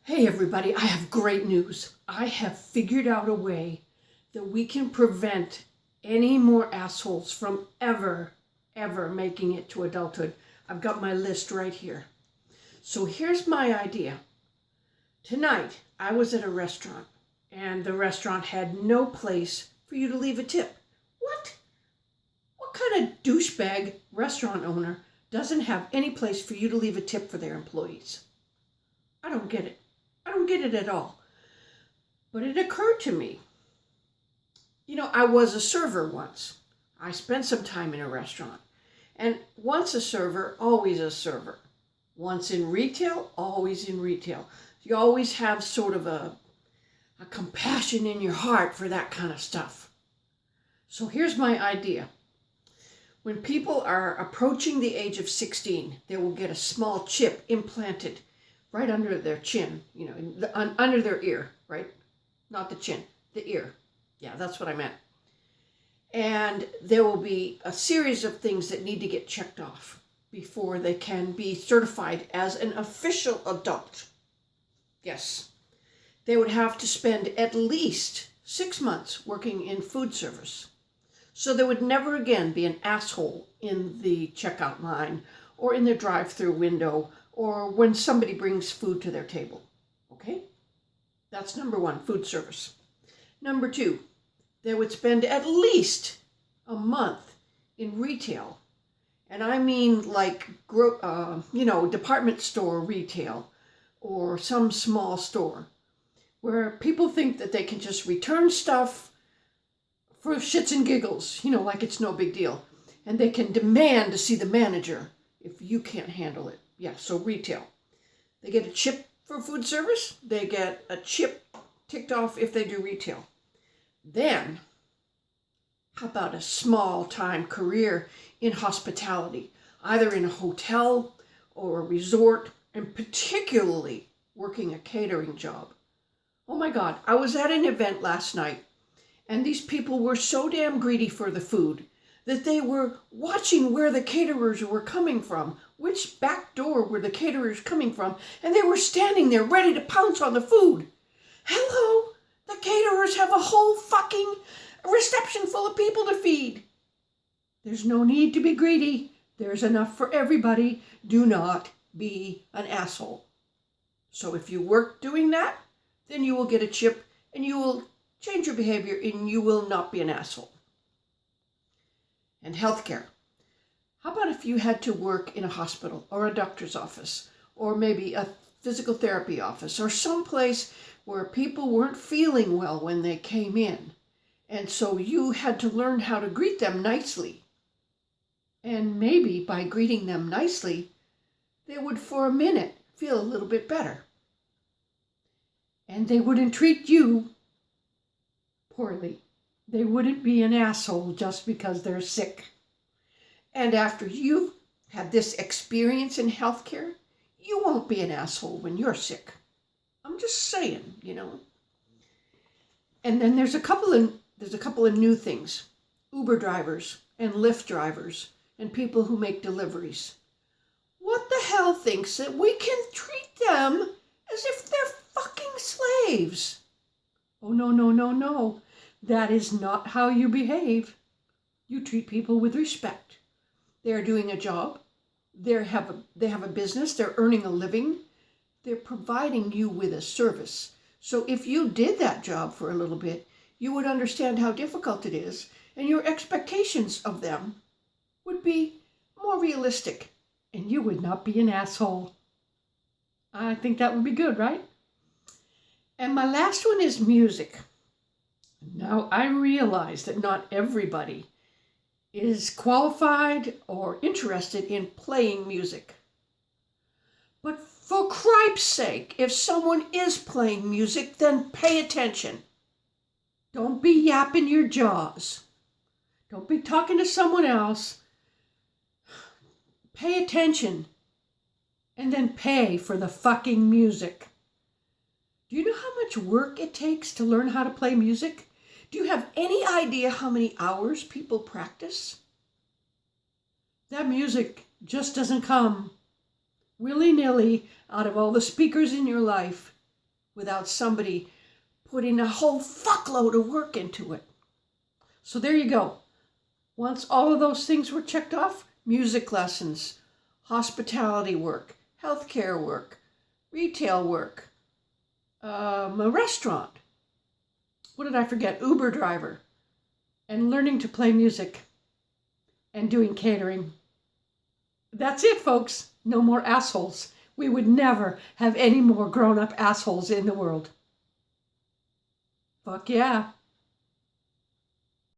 Hey everybody, I have great news. I have figured out a way that we can prevent any more assholes from ever making it to adulthood. I've got my list right here. So here's my idea. Tonight, I was at a restaurant and the restaurant had no place for you to leave a tip. What? What kind of douchebag restaurant owner doesn't have any place for you to leave a tip for their employees? I don't get it. I don't get it at all. But it occurred to me, I was a server once. I spent some time in a restaurant. And once a server, always a server. Once in retail, always in retail. You always have sort of a compassion in your heart for that kind of stuff. So here's my idea. When people are approaching the age of 16, they will get a small chip implanted right under their chin, under their ear, right? Not the chin, the ear. Yeah, that's what I meant. And there will be a series of things that need to get checked off before they can be certified as an official adult. Yes. They would have to spend at least 6 months working in food service. So there would never again be an asshole in the checkout line or in the drive-through window or when somebody brings food to their table, okay? That's number one, food service. Number two, they would spend at least a month in retail. And I mean like, department store retail or some small store where people think that they can just return stuff for shits and giggles, like it's no big deal. And they can demand to see the manager if you can't handle it. Yeah, so retail. They get a chip for food service. They get a chip ticked off if they do retail. Then, how about a small-time career in hospitality, either in a hotel or a resort, and particularly working a catering job? Oh my God, I was at an event last night, and these people were so damn greedy for the food that they were watching where the caterers were coming from, which back door were the caterers coming from, and they were standing there ready to pounce on the food. Hello, the caterers have a whole fucking reception full of people to feed. There's no need to be greedy. There's enough for everybody. Do not be an asshole. So if you work doing that, then you will get a chip and you will change your behavior and you will not be an asshole. And healthcare. How about if you had to work in a hospital or a doctor's office or maybe a physical therapy office or someplace where people weren't feeling well when they came in. And so you had to learn how to greet them nicely. And maybe by greeting them nicely, they would for a minute feel a little bit better. And they wouldn't treat you poorly. They wouldn't be an asshole just because they're sick. And after you've had this experience in healthcare, you won't be an asshole when you're sick. I'm just saying, And then there's a couple of new things. Uber drivers and Lyft drivers and people who make deliveries. What the hell thinks that we can treat them as if they're fucking slaves? Oh, no. That is not how you behave. You treat people with respect. They're doing a job. They have a business. They're earning a living. They're providing you with a service. So if you did that job for a little bit, you would understand how difficult it is, and your expectations of them would be more realistic, and you would not be an asshole. I think that would be good, right? And my last one is music. Now, I realize that not everybody is qualified or interested in playing music. But for cripe's sake, if someone is playing music, then pay attention. Don't be yapping your jaws. Don't be talking to someone else. Pay attention and then pay for the fucking music. Do you know how much work it takes to learn how to play music? Do you have any idea how many hours people practice? That music just doesn't come willy-nilly out of all the speakers in your life. without somebody putting a whole fuckload of work into it. So there you go. Once all of those things were checked off, music lessons, hospitality work, healthcare work, retail work, a restaurant. What did I forget? Uber driver. And learning to play music and doing catering. That's it, folks. No more assholes. We would never have any more grown-up assholes in the world. Fuck yeah.